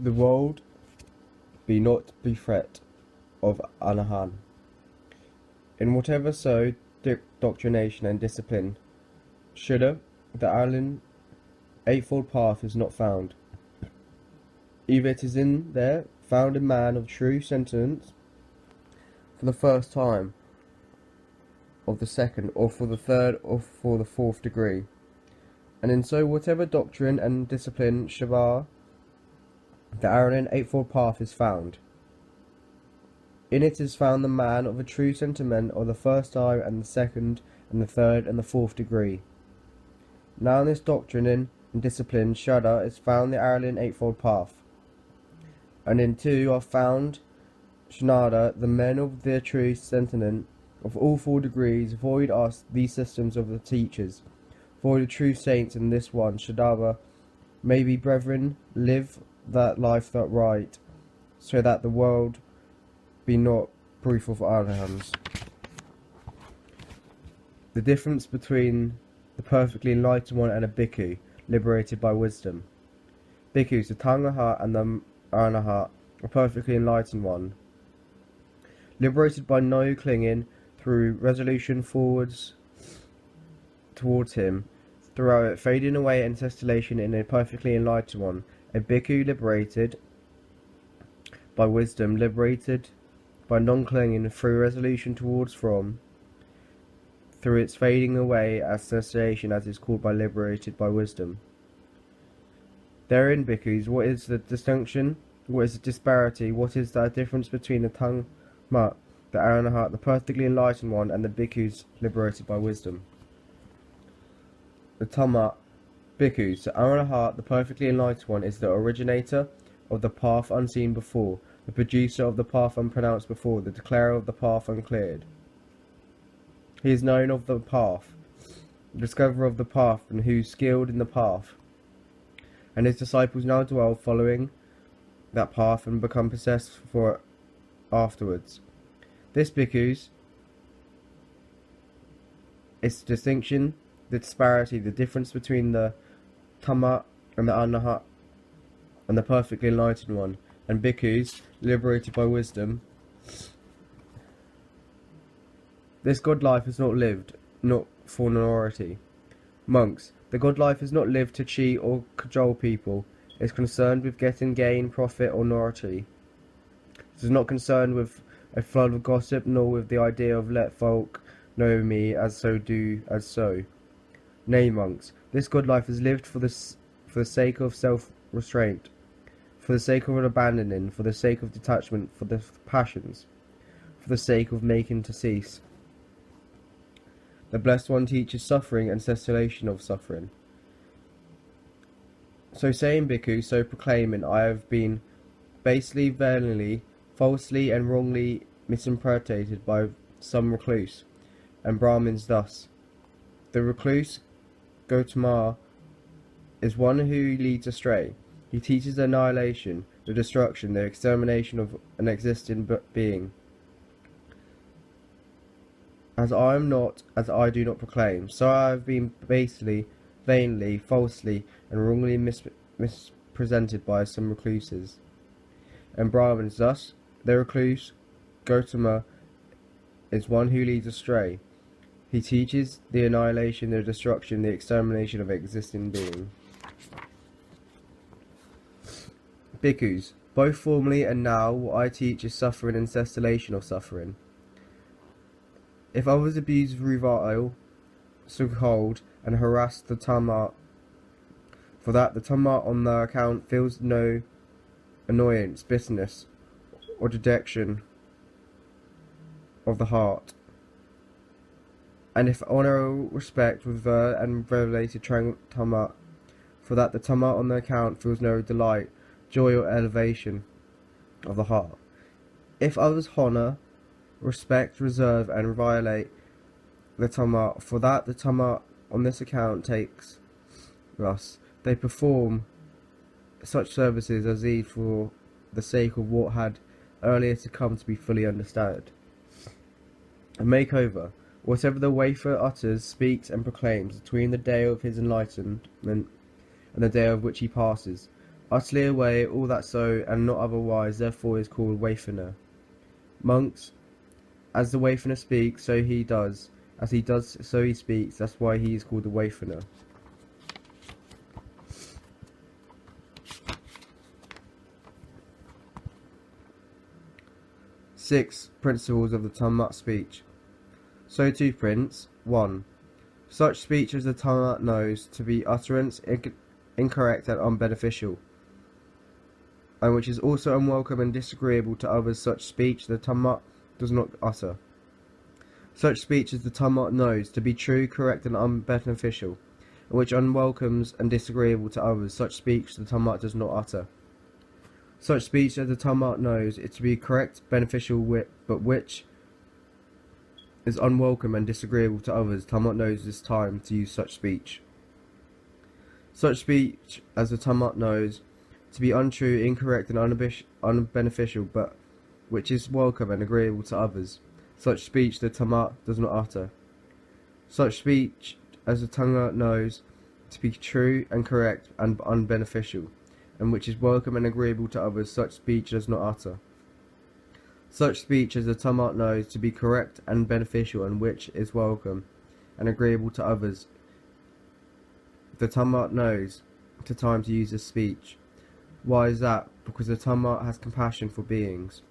The world be not bereft of arahant. In whatever so doctrination and discipline, shoulda the Arahant eightfold path is not found. Either it is in there found a man of true sentence for the first time, of the second, or for the third, or for the fourth degree. And in so whatever doctrine and discipline Shiva, the Arahant eightfold path is found. In it is found the man of a true sentiment of the first time, and the second, and the third, and the fourth degree. Now in this doctrine and discipline Shraddha is found the Arahant eightfold path. And in two are found Shnada, the men of the true sentiment of all four degrees. Void are these systems of the teachers. Void the true saints in this one. Shadava may be brethren, live that life that right, so that the world be not proof of arahants. The difference between the perfectly enlightened one and a bhikkhu, liberated by wisdom. Bhikkhus, the Tangaha and the Arahant, a perfectly enlightened one, liberated by no clinging, through resolution forwards towards him, throughout it fading away and cessation in a perfectly enlightened one. A bhikkhu liberated by wisdom, liberated by non-clinging, through resolution towards from, through its fading away as cessation, as is called by liberated by wisdom. Therein, bhikkhus, what is the distinction? What is the disparity? What is the difference between the Thamma, the Arahant, the perfectly enlightened one, and the bhikkhus liberated by wisdom? The Thamma, bhikkhus, the Arahant, the perfectly enlightened one, is the originator of the path unseen before, the producer of the path unpronounced before, the declarer of the path uncleared. He is known of the path, the discoverer of the path, and who is skilled in the path. And his disciples now dwell following that path and become possessed for it afterwards. This bhikkhus is the distinction, the disparity, the difference between the Thamma and the Arahant and the perfectly enlightened one, and bhikkhus liberated by wisdom. This God life is not lived, not for minority. Monks, the God life is not lived to cheat or cajole people. It is concerned with getting gain, profit, or minority. It is not concerned with a flood of gossip, nor with the idea of let folk know me as so do as so. Nay, monks, this God life is lived for the sake of self-restraint, for the sake of abandoning, for the sake of detachment, for the passions, for the sake of making to cease. The Blessed One teaches suffering and cessation of suffering. So saying, bhikkhu, so proclaiming, I have been basely, veiledly, falsely and wrongly misinterpreted by some recluse and Brahmins thus. The recluse, Gautama, is one who leads astray. He teaches the annihilation, the destruction, the extermination of an existing being. As I am not, as I do not proclaim, so I have been basely, vainly, falsely, and wrongly mispresented by some recluses and Brahmins. Thus, the recluse, Gautama, is one who leads astray. He teaches the annihilation, the destruction, the extermination of an existing being. Bhikkhus, both formerly and now, what I teach is suffering and cessation of suffering. If others abuse, revile, so hold, and harass the Thamma, for that the Thamma on their account feels no annoyance, bitterness, or dejection of the heart. And if honour, respect, revere, and revelated Thamma, for that the Thamma on their account feels no delight, joy, or elevation of the heart. If others honour, respect, reserve, and violate the Thamma, for that the Thamma on this account takes thus, they perform such services as these for the sake of what had earlier to come to be fully understood. A makeover, whatever the wafer utters, speaks, and proclaims between the day of his enlightenment and the day of which he passes, utterly away all that so and not otherwise, therefore is called wayfarer. Monks, as the wayfarer speaks, so he does. As he does, so he speaks. That's why he is called the wayfarer. Six principles of the Dhamma speech. So too, Prince. 1. Such speech as the Dhamma knows to be utterance incorrect and unbeneficial, and which is also unwelcome and disagreeable to others, such speech the Dhamma does not utter. Such speech as the Dhamma knows to be true, correct, and unbeneficial, and which unwelcome and disagreeable to others, such speech the Dhamma does not utter. Such speech as the Dhamma knows it to be correct, beneficial, but which is unwelcome and disagreeable to others, Dhamma knows this time to use such speech. Such speech as the Dhamma knows to be untrue, incorrect, and unbeneficial, but which is welcome and agreeable to others, such speech the Dhamma does not utter. Such speech as the Dhamma knows to be true and correct and unbeneficial, and which is welcome and agreeable to others, such speech does not utter. Such speech as the Dhamma knows to be correct and beneficial, and which is welcome and agreeable to others, the Dhamma knows the time to use this speech. Why is that? Because the Dhamma has compassion for beings.